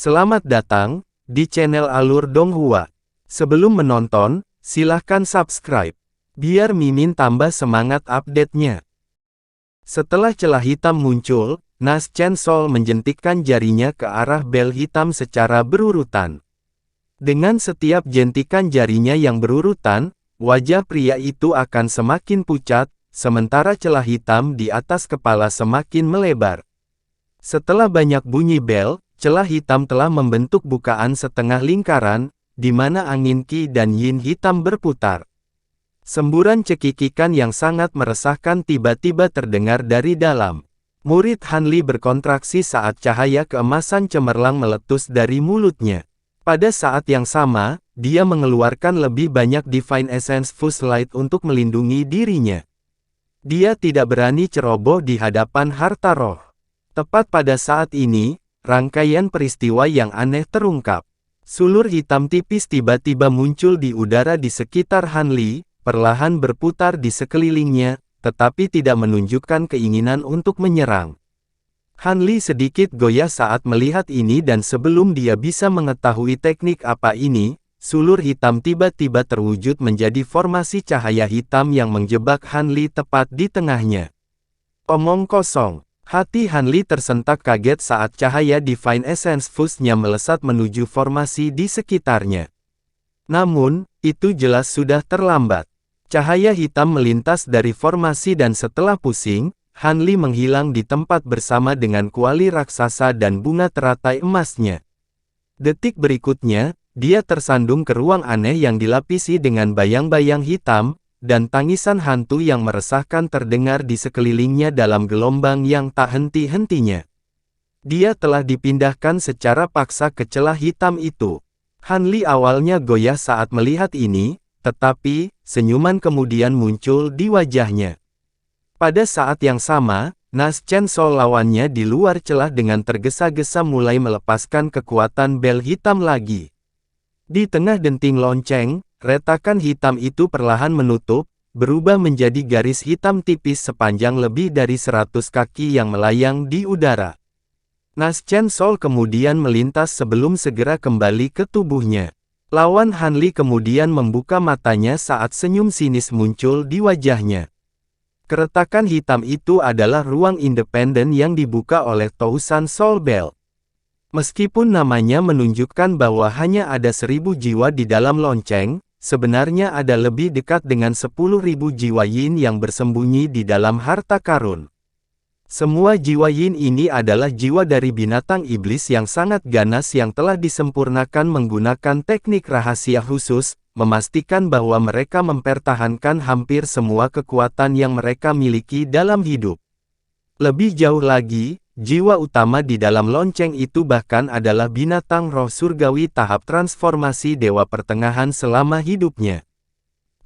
Selamat datang di channel Alur Donghua. Sebelum menonton, silahkan subscribe, biar Mimin tambah semangat update-nya. Setelah celah hitam muncul, Nas Chen Sol menjentikkan jarinya ke arah bel hitam secara berurutan. Dengan setiap jentikan jarinya yang berurutan, wajah pria itu akan semakin pucat, sementara celah hitam di atas kepala semakin melebar. Setelah banyak bunyi bel, celah hitam telah membentuk bukaan setengah lingkaran, di mana angin Qi dan Yin hitam berputar. Semburan cekikikan yang sangat meresahkan tiba-tiba terdengar dari dalam. Murid Han Li berkontraksi saat cahaya keemasan cemerlang meletus dari mulutnya. Pada saat yang sama, dia mengeluarkan lebih banyak Divine Essence Fuse Light untuk melindungi dirinya. Dia tidak berani ceroboh di hadapan harta roh. Tepat pada saat ini, rangkaian peristiwa yang aneh terungkap. Sulur hitam tipis tiba-tiba muncul di udara di sekitar Han Li, perlahan berputar di sekelilingnya, tetapi tidak menunjukkan keinginan untuk menyerang. Han Li sedikit goyah saat melihat ini dan sebelum dia bisa mengetahui teknik apa ini, sulur hitam tiba-tiba terwujud menjadi formasi cahaya hitam yang menjebak Han Li tepat di tengahnya. Omong kosong. Hati Han Li tersentak kaget saat cahaya Divine Essence Fuse-nya melesat menuju formasi di sekitarnya. Namun, itu jelas sudah terlambat. Cahaya hitam melintas dari formasi dan setelah pusing, Han Li menghilang di tempat bersama dengan kuali raksasa dan bunga teratai emasnya. Detik berikutnya, dia tersandung ke ruang aneh yang dilapisi dengan bayang-bayang hitam, dan tangisan hantu yang meresahkan terdengar di sekelilingnya dalam gelombang yang tak henti-hentinya. Dia telah dipindahkan secara paksa ke celah hitam itu. Han Li awalnya goyah saat melihat ini, tetapi, senyuman kemudian muncul di wajahnya. Pada saat yang sama, Nas Chen Sol lawannya di luar celah dengan tergesa-gesa mulai melepaskan kekuatan bel hitam lagi. Di tengah denting lonceng, retakan hitam itu perlahan menutup, berubah menjadi garis hitam tipis sepanjang lebih dari 100 kaki yang melayang di udara. Nas Chen Sol kemudian melintas sebelum segera kembali ke tubuhnya. Lawan Han Li kemudian membuka matanya saat senyum sinis muncul di wajahnya. Keretakan hitam itu adalah ruang independen yang dibuka oleh Tousan Soul Belt. Meskipun namanya menunjukkan bahwa hanya ada 1000 jiwa di dalam lonceng, sebenarnya ada lebih dekat dengan 10.000 jiwa Yin yang bersembunyi di dalam harta karun. Semua jiwa Yin ini adalah jiwa dari binatang iblis yang sangat ganas yang telah disempurnakan menggunakan teknik rahasia khusus, memastikan bahwa mereka mempertahankan hampir semua kekuatan yang mereka miliki dalam hidup. Lebih jauh lagi, jiwa utama di dalam lonceng itu bahkan adalah binatang roh surgawi tahap transformasi Dewa Pertengahan selama hidupnya.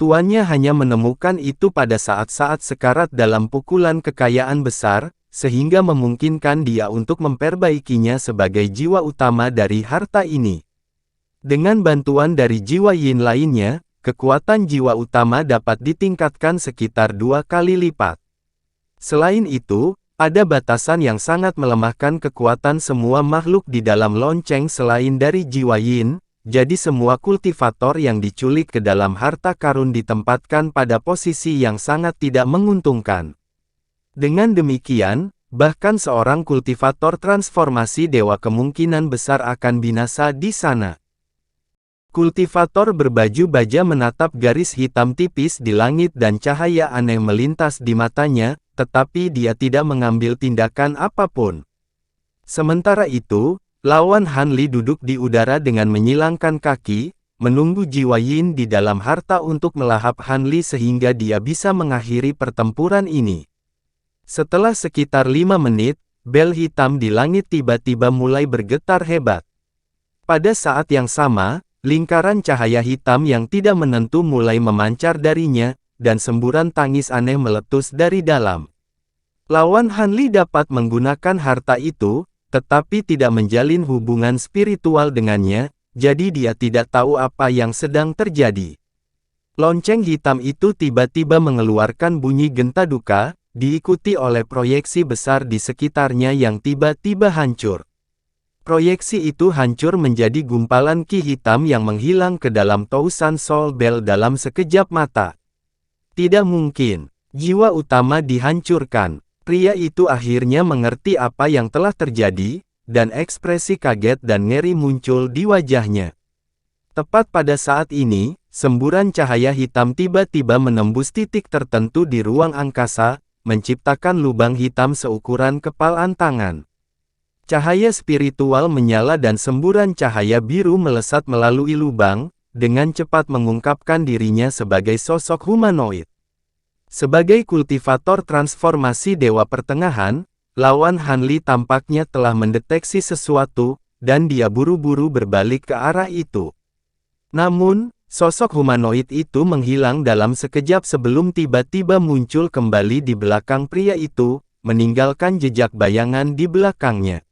Tuannya hanya menemukan itu pada saat-saat sekarat dalam pukulan kekayaan besar, sehingga memungkinkan dia untuk memperbaikinya sebagai jiwa utama dari harta ini. Dengan bantuan dari jiwa Yin lainnya, kekuatan jiwa utama dapat ditingkatkan sekitar 2 kali lipat. Selain itu, ada batasan yang sangat melemahkan kekuatan semua makhluk di dalam lonceng selain dari jiwa Yin, jadi semua kultivator yang diculik ke dalam harta karun ditempatkan pada posisi yang sangat tidak menguntungkan. Dengan demikian, bahkan seorang kultivator transformasi dewa kemungkinan besar akan binasa di sana. Kultivator berbaju baja menatap garis hitam tipis di langit dan cahaya aneh melintas di matanya, tetapi dia tidak mengambil tindakan apapun. Sementara itu, lawan Han Li duduk di udara dengan menyilangkan kaki, menunggu jiwa Yin di dalam harta untuk melahap Han Li sehingga dia bisa mengakhiri pertempuran ini. Setelah sekitar 5 menit, bel hitam di langit tiba-tiba mulai bergetar hebat. Pada saat yang sama, lingkaran cahaya hitam yang tidak menentu mulai memancar darinya, dan semburan tangis aneh meletus dari dalam. Lawan Han Li dapat menggunakan harta itu, tetapi tidak menjalin hubungan spiritual dengannya, jadi dia tidak tahu apa yang sedang terjadi. Lonceng hitam itu tiba-tiba mengeluarkan bunyi genta duka, diikuti oleh proyeksi besar di sekitarnya yang tiba-tiba hancur. Proyeksi itu hancur menjadi gumpalan ki hitam yang menghilang ke dalam Tousan Soul Bell dalam sekejap mata. Tidak mungkin. Jiwa utama dihancurkan. Pria itu akhirnya mengerti apa yang telah terjadi, dan ekspresi kaget dan ngeri muncul di wajahnya. Tepat pada saat ini, semburan cahaya hitam tiba-tiba menembus titik tertentu di ruang angkasa, menciptakan lubang hitam seukuran kepalan tangan. Cahaya spiritual menyala dan semburan cahaya biru melesat melalui lubang, dengan cepat mengungkapkan dirinya sebagai sosok humanoid. Sebagai kultivator transformasi Dewa Pertengahan, lawan Han Li tampaknya telah mendeteksi sesuatu, dan dia buru-buru berbalik ke arah itu. Namun, sosok humanoid itu menghilang dalam sekejap sebelum tiba-tiba muncul kembali di belakang pria itu, meninggalkan jejak bayangan di belakangnya.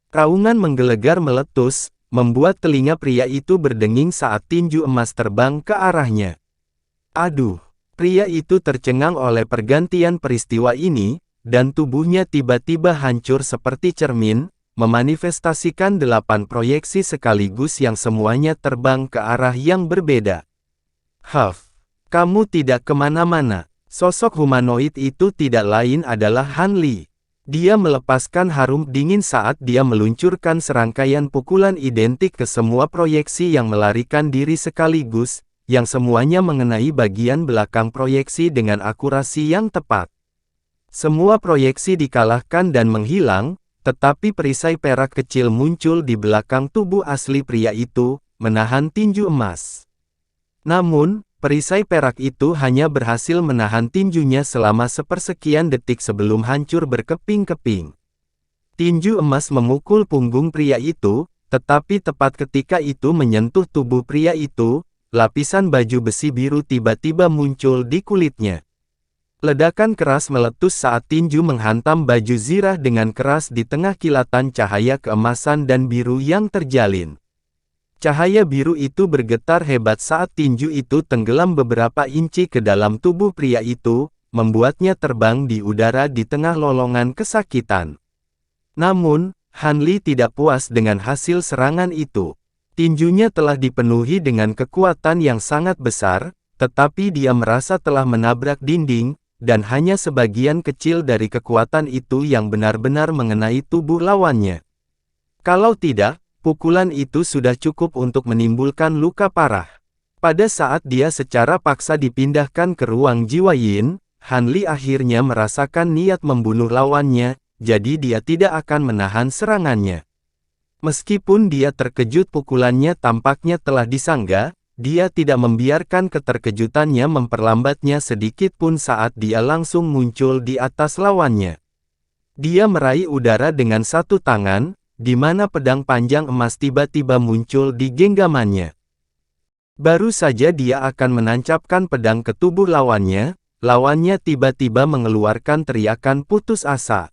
Raungan menggelegar meletus, membuat telinga pria itu berdenging saat tinju emas terbang ke arahnya. Aduh! Pria itu tercengang oleh pergantian peristiwa ini, dan tubuhnya tiba-tiba hancur seperti cermin, memanifestasikan 8 proyeksi sekaligus yang semuanya terbang ke arah yang berbeda. Huff, kamu tidak kemana-mana. Sosok humanoid itu tidak lain adalah Han Li. Dia melepaskan harum dingin saat dia meluncurkan serangkaian pukulan identik ke semua proyeksi yang melarikan diri sekaligus, yang semuanya mengenai bagian belakang proyeksi dengan akurasi yang tepat. Semua proyeksi dikalahkan dan menghilang, tetapi perisai perak kecil muncul di belakang tubuh asli pria itu, menahan tinju emas. Namun, perisai perak itu hanya berhasil menahan tinjunya selama sepersekian detik sebelum hancur berkeping-keping. Tinju emas memukul punggung pria itu, tetapi tepat ketika itu menyentuh tubuh pria itu, lapisan baju besi biru tiba-tiba muncul di kulitnya. Ledakan keras meletus saat tinju menghantam baju zirah dengan keras di tengah kilatan cahaya keemasan dan biru yang terjalin. Cahaya biru itu bergetar hebat saat tinju itu tenggelam beberapa inci ke dalam tubuh pria itu, membuatnya terbang di udara di tengah lolongan kesakitan. Namun, Han Li tidak puas dengan hasil serangan itu. Tinjunya telah dipenuhi dengan kekuatan yang sangat besar, tetapi dia merasa telah menabrak dinding, dan hanya sebagian kecil dari kekuatan itu yang benar-benar mengenai tubuh lawannya. Kalau tidak, pukulan itu sudah cukup untuk menimbulkan luka parah. Pada saat dia secara paksa dipindahkan ke ruang jiwa Yin, Han Li akhirnya merasakan niat membunuh lawannya, jadi dia tidak akan menahan serangannya. Meskipun dia terkejut pukulannya tampaknya telah disangga, dia tidak membiarkan keterkejutannya memperlambatnya sedikit pun saat dia langsung muncul di atas lawannya. Dia meraih udara dengan satu tangan, di mana pedang panjang emas tiba-tiba muncul di genggamannya. Baru saja dia akan menancapkan pedang ke tubuh lawannya tiba-tiba mengeluarkan teriakan putus asa.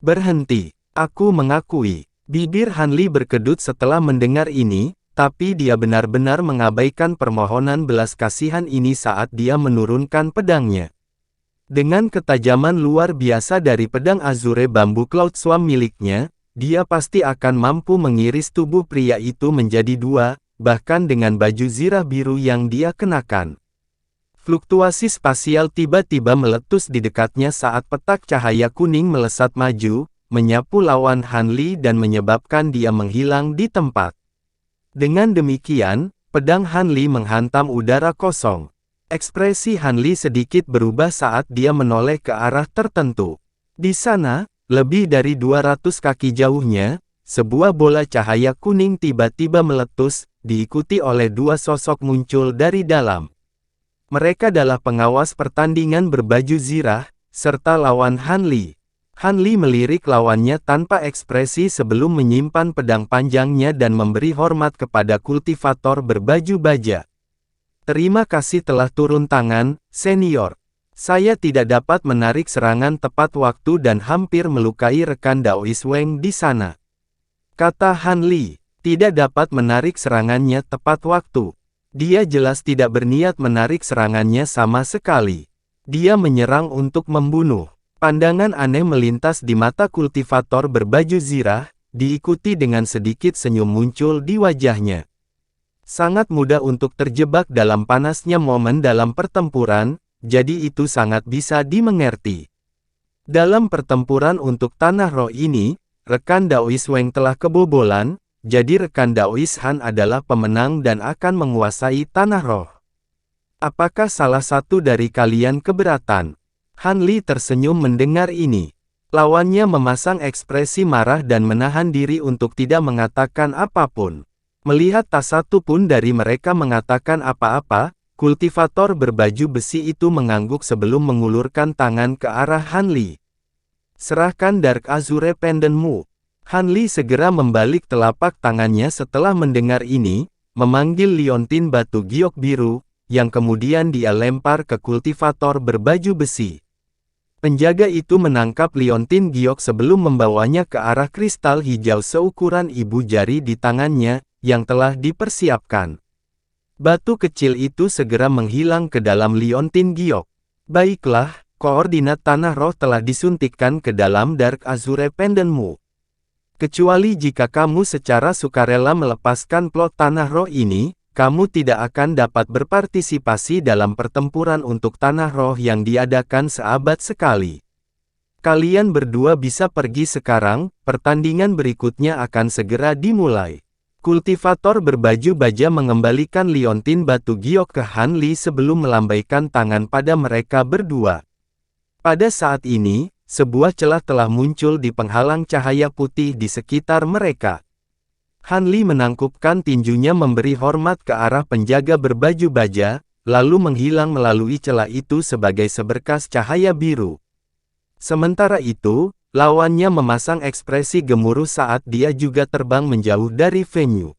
Berhenti, aku mengakui. Bibir Han Li berkedut setelah mendengar ini, tapi dia benar-benar mengabaikan permohonan belas kasihan ini saat dia menurunkan pedangnya. Dengan ketajaman luar biasa dari pedang Azure Bambu Cloud Swarm miliknya, dia pasti akan mampu mengiris tubuh pria itu menjadi dua, bahkan dengan baju zirah biru yang dia kenakan. Fluktuasi spasial tiba-tiba meletus di dekatnya saat petak cahaya kuning melesat maju, menyapu lawan Han Li dan menyebabkan dia menghilang di tempat. Dengan demikian, pedang Han Li menghantam udara kosong. Ekspresi Han Li sedikit berubah saat dia menoleh ke arah tertentu. Di sana, lebih dari 200 kaki jauhnya, sebuah bola cahaya kuning tiba-tiba meletus, diikuti oleh dua sosok muncul dari dalam. Mereka adalah pengawas pertandingan berbaju zirah, serta lawan Han Li. Han Li melirik lawannya tanpa ekspresi sebelum menyimpan pedang panjangnya dan memberi hormat kepada kultivator berbaju baja. Terima kasih telah turun tangan, senior. Saya tidak dapat menarik serangan tepat waktu dan hampir melukai rekan Daois Weng di sana. Kata Han Li, tidak dapat menarik serangannya tepat waktu. Dia jelas tidak berniat menarik serangannya sama sekali. Dia menyerang untuk membunuh. Pandangan aneh melintas di mata kultivator berbaju zirah, diikuti dengan sedikit senyum muncul di wajahnya. Sangat mudah untuk terjebak dalam panasnya momen dalam pertempuran, jadi itu sangat bisa dimengerti. Dalam pertempuran untuk tanah roh ini, rekan Daois Wang telah kebobolan, jadi rekan Daois Han adalah pemenang dan akan menguasai tanah roh. Apakah salah satu dari kalian keberatan? Han Li tersenyum mendengar ini. Lawannya memasang ekspresi marah dan menahan diri untuk tidak mengatakan apapun. Melihat tak satu pun dari mereka mengatakan apa-apa, kultivator berbaju besi itu mengangguk sebelum mengulurkan tangan ke arah Han Li. Serahkan Dark Azure Pendantmu. Han Li segera membalik telapak tangannya setelah mendengar ini, memanggil liontin batu giok biru, yang kemudian dia lempar ke kultivator berbaju besi. Penjaga itu menangkap liontin giok sebelum membawanya ke arah kristal hijau seukuran ibu jari di tangannya, yang telah dipersiapkan. Batu kecil itu segera menghilang ke dalam liontin giok. Baiklah, koordinat tanah roh telah disuntikkan ke dalam Dark Azure Pendantmu. Kecuali jika kamu secara sukarela melepaskan plot tanah roh ini, kamu tidak akan dapat berpartisipasi dalam pertempuran untuk tanah roh yang diadakan seabad sekali. Kalian berdua bisa pergi sekarang, pertandingan berikutnya akan segera dimulai. Kultivator berbaju baja mengembalikan liontin batu giok ke Han Li sebelum melambaikan tangan pada mereka berdua. Pada saat ini, sebuah celah telah muncul di penghalang cahaya putih di sekitar mereka. Han Li menangkupkan tinjunya memberi hormat ke arah penjaga berbaju baja, lalu menghilang melalui celah itu sebagai seberkas cahaya biru. Sementara itu, lawannya memasang ekspresi gemuruh saat dia juga terbang menjauh dari venue.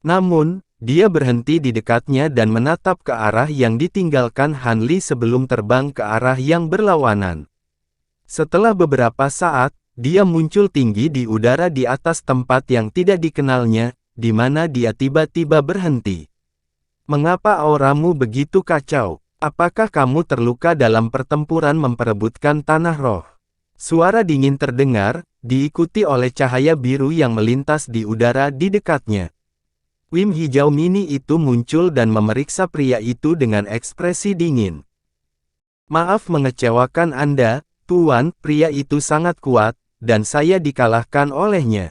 Namun, dia berhenti di dekatnya dan menatap ke arah yang ditinggalkan Han Li sebelum terbang ke arah yang berlawanan. Setelah beberapa saat, dia muncul tinggi di udara di atas tempat yang tidak dikenalnya, di mana dia tiba-tiba berhenti. Mengapa auramu begitu kacau? Apakah kamu terluka dalam pertempuran memperebutkan tanah roh? Suara dingin terdengar, diikuti oleh cahaya biru yang melintas di udara di dekatnya. Wim hijau mini itu muncul dan memeriksa pria itu dengan ekspresi dingin. Maaf mengecewakan Anda, Tuan, pria itu sangat kuat, dan saya dikalahkan olehnya.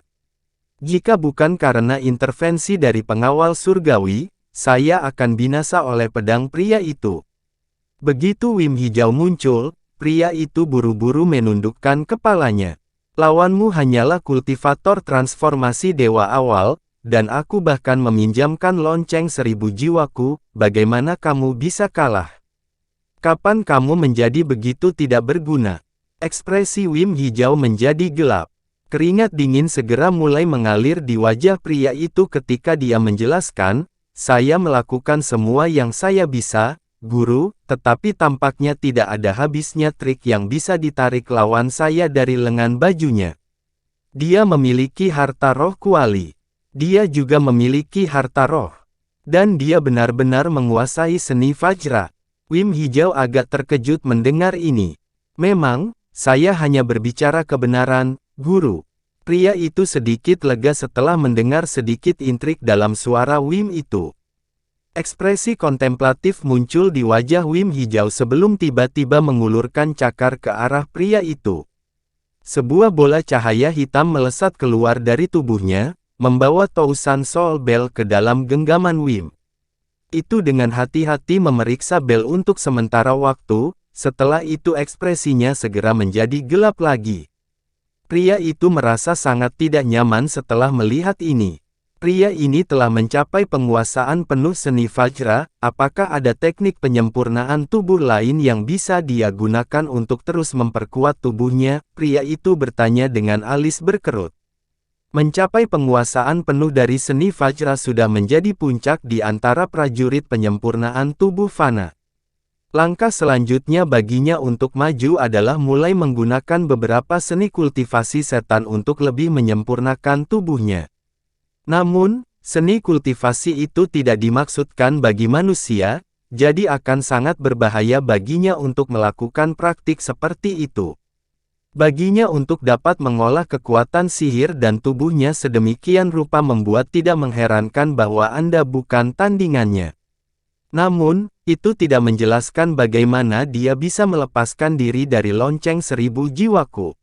Jika bukan karena intervensi dari pengawal surgawi, saya akan binasa oleh pedang pria itu. Begitu Wim hijau muncul, pria itu buru-buru menundukkan kepalanya. Lawanmu hanyalah kultivator transformasi dewa awal, dan aku bahkan meminjamkan lonceng 1000 jiwaku, bagaimana kamu bisa kalah? Kapan kamu menjadi begitu tidak berguna? Ekspresi Wim hijau menjadi gelap. Keringat dingin segera mulai mengalir di wajah pria itu ketika dia menjelaskan, saya melakukan semua yang saya bisa, guru, tetapi tampaknya tidak ada habisnya trik yang bisa ditarik lawan saya dari lengan bajunya. Dia memiliki harta roh kuali. Dia juga memiliki harta roh. Dan dia benar-benar menguasai seni Vajra. Wim hijau agak terkejut mendengar ini. Memang, saya hanya berbicara kebenaran, guru. Pria itu sedikit lega setelah mendengar sedikit intrik dalam suara Wim itu. Ekspresi kontemplatif muncul di wajah Wim hijau sebelum tiba-tiba mengulurkan cakar ke arah pria itu. Sebuah bola cahaya hitam melesat keluar dari tubuhnya, membawa Tousan Soul Bell ke dalam genggaman Wim. Itu dengan hati-hati memeriksa bel untuk sementara waktu. Setelah itu ekspresinya segera menjadi gelap lagi. Pria itu merasa sangat tidak nyaman setelah melihat ini. Pria ini telah mencapai penguasaan penuh seni Vajra, apakah ada teknik penyempurnaan tubuh lain yang bisa dia gunakan untuk terus memperkuat tubuhnya? Pria itu bertanya dengan alis berkerut. Mencapai penguasaan penuh dari seni Vajra sudah menjadi puncak di antara prajurit penyempurnaan tubuh fana. Langkah selanjutnya baginya untuk maju adalah mulai menggunakan beberapa seni kultivasi setan untuk lebih menyempurnakan tubuhnya. Namun, seni kultivasi itu tidak dimaksudkan bagi manusia, jadi akan sangat berbahaya baginya untuk melakukan praktik seperti itu. Baginya untuk dapat mengolah kekuatan sihir dan tubuhnya sedemikian rupa membuat tidak mengherankan bahwa Anda bukan tandingannya. Namun, itu tidak menjelaskan bagaimana dia bisa melepaskan diri dari lonceng 1000 jiwaku.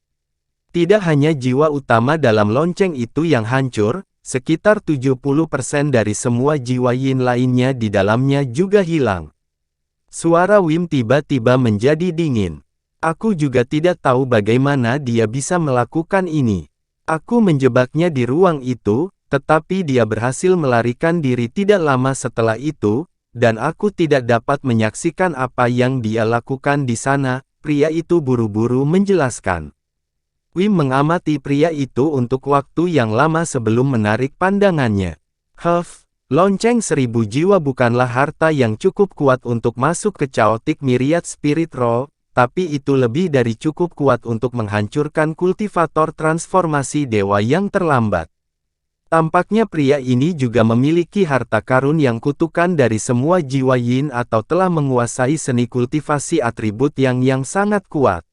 Tidak hanya jiwa utama dalam lonceng itu yang hancur, sekitar 70% dari semua jiwa yin lainnya di dalamnya juga hilang. Suara Wim tiba-tiba menjadi dingin. Aku juga tidak tahu bagaimana dia bisa melakukan ini. Aku menjebaknya di ruang itu, tetapi dia berhasil melarikan diri tidak lama setelah itu, dan aku tidak dapat menyaksikan apa yang dia lakukan di sana, pria itu buru-buru menjelaskan. Wim mengamati pria itu untuk waktu yang lama sebelum menarik pandangannya. Lonceng 1000 jiwa bukanlah harta yang cukup kuat untuk masuk ke Chaotic Myriad Spirit Roll, tapi itu lebih dari cukup kuat untuk menghancurkan kultivator transformasi dewa yang terlambat. Tampaknya pria ini juga memiliki harta karun yang kutukan dari semua jiwa yin atau telah menguasai seni kultivasi atribut yang sangat kuat.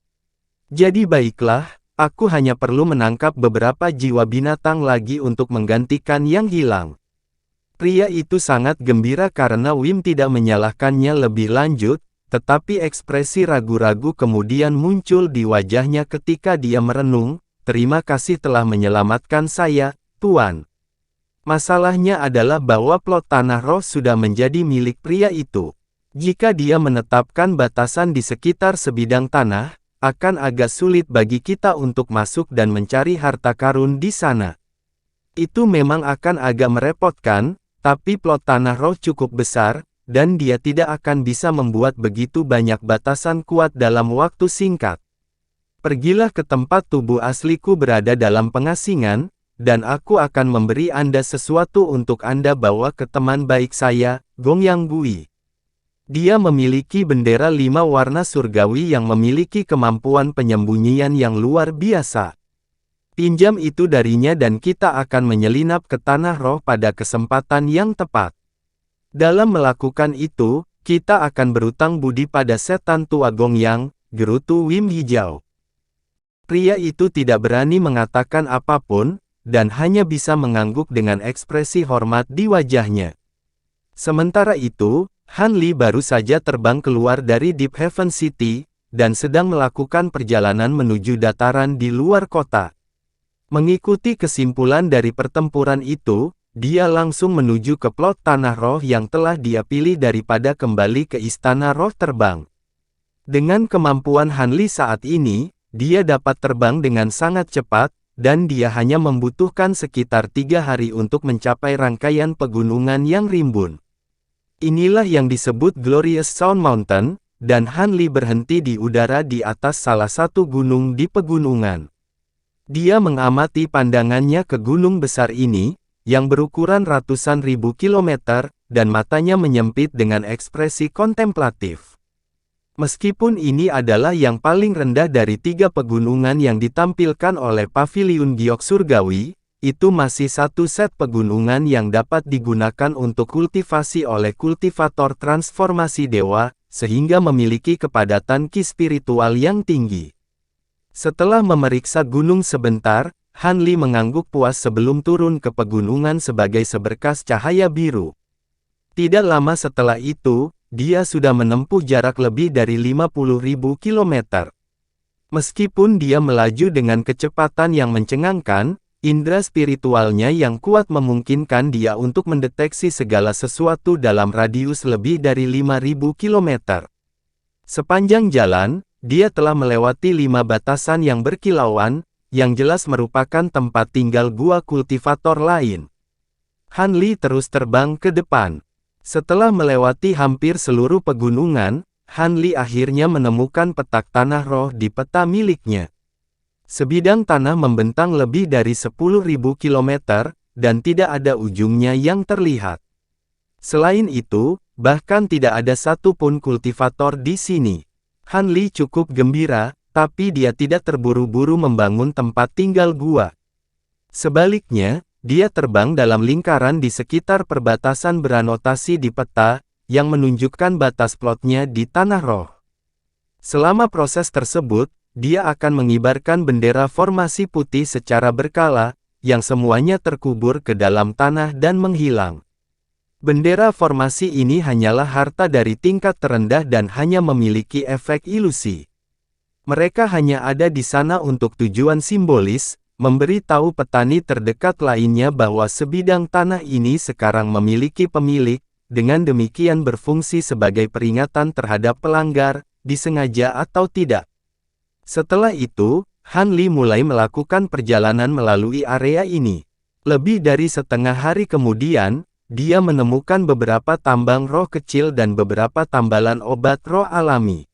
Jadi baiklah, aku hanya perlu menangkap beberapa jiwa binatang lagi untuk menggantikan yang hilang. Pria itu sangat gembira karena Wim tidak menyalahkannya lebih lanjut, tetapi ekspresi ragu-ragu kemudian muncul di wajahnya ketika dia merenung, "Terima kasih telah menyelamatkan saya, Tuan." Masalahnya adalah bahwa plot tanah roh sudah menjadi milik pria itu. Jika dia menetapkan batasan di sekitar sebidang tanah, akan agak sulit bagi kita untuk masuk dan mencari harta karun di sana. Itu memang akan agak merepotkan, tapi plot tanah roh cukup besar, dan dia tidak akan bisa membuat begitu banyak batasan kuat dalam waktu singkat. Pergilah ke tempat tubuh asliku berada dalam pengasingan, dan aku akan memberi Anda sesuatu untuk Anda bawa ke teman baik saya, Gongyang Gui. Dia memiliki bendera 5 warna surgawi yang memiliki kemampuan penyembunyian yang luar biasa. Pinjam itu darinya dan kita akan menyelinap ke tanah roh pada kesempatan yang tepat. Dalam melakukan itu, kita akan berutang budi pada setan tua Gongyang, gerutu Wim hijau. Pria itu tidak berani mengatakan apapun, dan hanya bisa mengangguk dengan ekspresi hormat di wajahnya. Sementara itu, Han Li baru saja terbang keluar dari Deep Heaven City, dan sedang melakukan perjalanan menuju dataran di luar kota. Mengikuti kesimpulan dari pertempuran itu, dia langsung menuju ke plot tanah roh yang telah dia pilih daripada kembali ke istana roh terbang. Dengan kemampuan Han Li saat ini, dia dapat terbang dengan sangat cepat, dan dia hanya membutuhkan sekitar 3 hari untuk mencapai rangkaian pegunungan yang rimbun. Inilah yang disebut Glorious Sound Mountain, dan Han Li berhenti di udara di atas salah satu gunung di pegunungan. Dia mengamati pandangannya ke gunung besar ini, yang berukuran ratusan ribu kilometer, dan matanya menyempit dengan ekspresi kontemplatif. Meskipun ini adalah yang paling rendah dari 3 pegunungan yang ditampilkan oleh Paviliun Giok Surgawi, itu masih satu set pegunungan yang dapat digunakan untuk kultivasi oleh kultivator transformasi dewa, sehingga memiliki kepadatan ki spiritual yang tinggi. Setelah memeriksa gunung sebentar, Han Li mengangguk puas sebelum turun ke pegunungan sebagai seberkas cahaya biru. Tidak lama setelah itu, dia sudah menempuh jarak lebih dari 50.000 kilometer. Meskipun dia melaju dengan kecepatan yang mencengangkan, indera spiritualnya yang kuat memungkinkan dia untuk mendeteksi segala sesuatu dalam radius lebih dari 5.000 kilometer. Sepanjang jalan, dia telah melewati 5 batasan yang berkilauan, yang jelas merupakan tempat tinggal gua kultivator lain. Han Li terus terbang ke depan. Setelah melewati hampir seluruh pegunungan, Han Li akhirnya menemukan petak tanah roh di peta miliknya. Sebidang tanah membentang lebih dari 10.000 kilometer, dan tidak ada ujungnya yang terlihat. Selain itu, bahkan tidak ada satupun kultivator di sini. Han Li cukup gembira, tapi dia tidak terburu-buru membangun tempat tinggal gua. Sebaliknya, dia terbang dalam lingkaran di sekitar perbatasan beranotasi di peta, yang menunjukkan batas plotnya di tanah roh. Selama proses tersebut, dia akan mengibarkan bendera formasi putih secara berkala, yang semuanya terkubur ke dalam tanah dan menghilang. Bendera formasi ini hanyalah harta dari tingkat terendah dan hanya memiliki efek ilusi. Mereka hanya ada di sana untuk tujuan simbolis, memberi tahu petani terdekat lainnya bahwa sebidang tanah ini sekarang memiliki pemilik, dengan demikian berfungsi sebagai peringatan terhadap pelanggar, disengaja atau tidak. Setelah itu, Han Li mulai melakukan perjalanan melalui area ini. Lebih dari setengah hari kemudian, dia menemukan beberapa tambang roh kecil dan beberapa tambalan obat roh alami.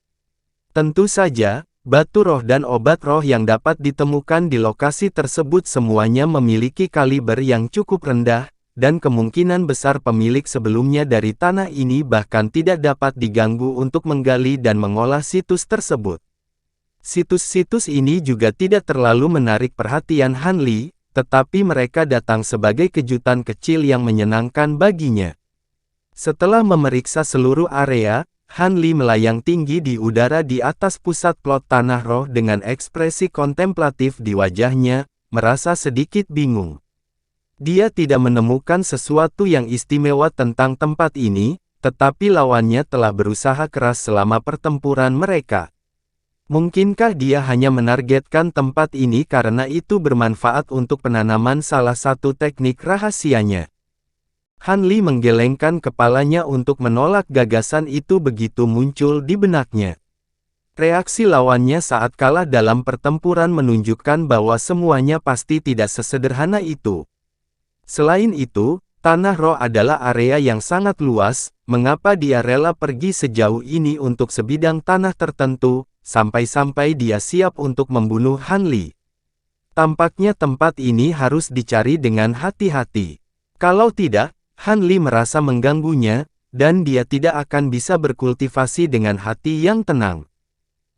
Tentu saja, batu roh dan obat roh yang dapat ditemukan di lokasi tersebut semuanya memiliki kaliber yang cukup rendah, dan kemungkinan besar pemilik sebelumnya dari tanah ini bahkan tidak dapat diganggu untuk menggali dan mengolah situs tersebut. Situs-situs ini juga tidak terlalu menarik perhatian Han Li, tetapi mereka datang sebagai kejutan kecil yang menyenangkan baginya. Setelah memeriksa seluruh area, Han Li melayang tinggi di udara di atas pusat plot tanah roh dengan ekspresi kontemplatif di wajahnya, merasa sedikit bingung. Dia tidak menemukan sesuatu yang istimewa tentang tempat ini, tetapi lawannya telah berusaha keras selama pertempuran mereka. Mungkinkah dia hanya menargetkan tempat ini karena itu bermanfaat untuk penanaman salah satu teknik rahasianya? Han Li menggelengkan kepalanya untuk menolak gagasan itu begitu muncul di benaknya. Reaksi lawannya saat kalah dalam pertempuran menunjukkan bahwa semuanya pasti tidak sesederhana itu. Selain itu, tanah roh adalah area yang sangat luas, mengapa dia rela pergi sejauh ini untuk sebidang tanah tertentu, sampai-sampai dia siap untuk membunuh Han Li. Tampaknya tempat ini harus dicari dengan hati-hati. Kalau tidak, Han Li merasa mengganggunya, dan dia tidak akan bisa berkultivasi dengan hati yang tenang.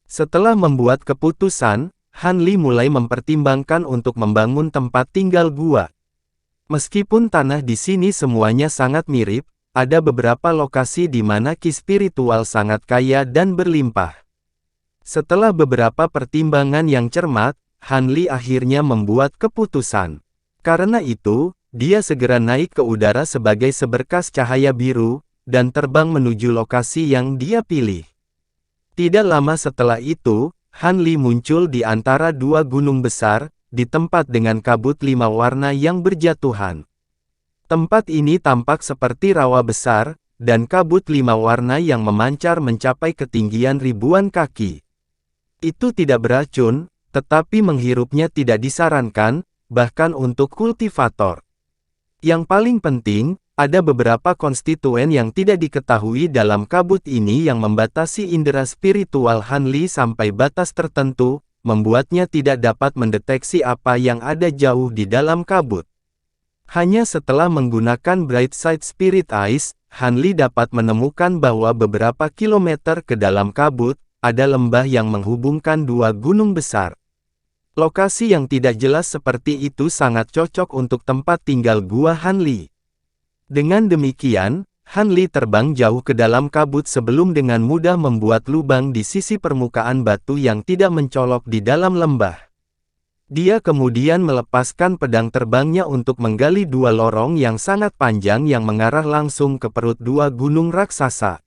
Setelah membuat keputusan, Han Li mulai mempertimbangkan untuk membangun tempat tinggal gua. Meskipun tanah di sini semuanya sangat mirip, ada beberapa lokasi di mana ki spiritual sangat kaya dan berlimpah. Setelah beberapa pertimbangan yang cermat, Han Li akhirnya membuat keputusan. Karena itu, dia segera naik ke udara sebagai seberkas cahaya biru, dan terbang menuju lokasi yang dia pilih. Tidak lama setelah itu, Han Li muncul di antara dua gunung besar, di tempat dengan kabut 5 warna yang berjatuhan. Tempat ini tampak seperti rawa besar, dan kabut 5 warna yang memancar mencapai ketinggian ribuan kaki. Itu tidak beracun, tetapi menghirupnya tidak disarankan, bahkan untuk kultivator. Yang paling penting, ada beberapa konstituen yang tidak diketahui dalam kabut ini yang membatasi indera spiritual Han Li sampai batas tertentu, membuatnya tidak dapat mendeteksi apa yang ada jauh di dalam kabut. Hanya setelah menggunakan Bright Side Spirit Eyes, Han Li dapat menemukan bahwa beberapa kilometer ke dalam kabut, ada lembah yang menghubungkan dua gunung besar. Lokasi yang tidak jelas seperti itu sangat cocok untuk tempat tinggal gua Han Li. Dengan demikian, Han Li terbang jauh ke dalam kabut sebelum dengan mudah membuat lubang di sisi permukaan batu yang tidak mencolok di dalam lembah. Dia kemudian melepaskan pedang terbangnya untuk menggali dua lorong yang sangat panjang yang mengarah langsung ke perut dua gunung raksasa.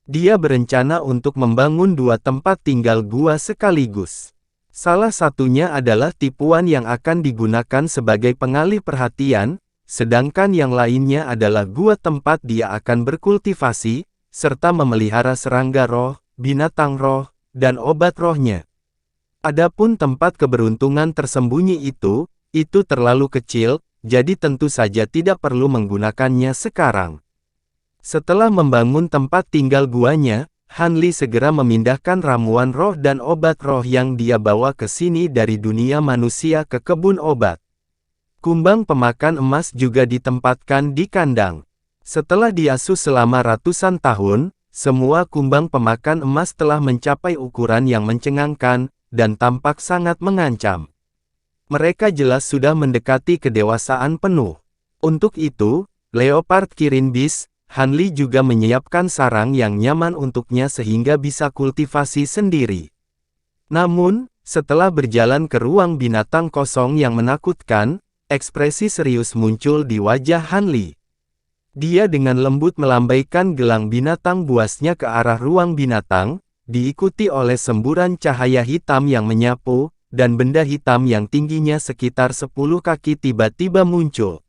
Dia berencana untuk membangun dua tempat tinggal gua sekaligus. Salah satunya adalah tipuan yang akan digunakan sebagai pengalih perhatian, sedangkan yang lainnya adalah gua tempat dia akan berkultivasi, serta memelihara serangga roh, binatang roh, dan obat rohnya. Adapun tempat keberuntungan tersembunyi itu terlalu kecil, jadi tentu saja tidak perlu menggunakannya sekarang. Setelah membangun tempat tinggal guanya, Han Li segera memindahkan ramuan roh dan obat roh yang dia bawa ke sini dari dunia manusia ke kebun obat. Kumbang pemakan emas juga ditempatkan di kandang. Setelah diasuh selama ratusan tahun, semua kumbang pemakan emas telah mencapai ukuran yang mencengangkan, dan tampak sangat mengancam. Mereka jelas sudah mendekati kedewasaan penuh. Untuk itu, Leopard Kirin Beast, Han Li juga menyiapkan sarang yang nyaman untuknya sehingga bisa kultivasi sendiri. Namun, setelah berjalan ke ruang binatang kosong yang menakutkan, ekspresi serius muncul di wajah Han Li. Dia dengan lembut melambaikan gelang binatang buasnya ke arah ruang binatang, diikuti oleh semburan cahaya hitam yang menyapu, dan benda hitam yang tingginya sekitar 10 kaki tiba-tiba muncul.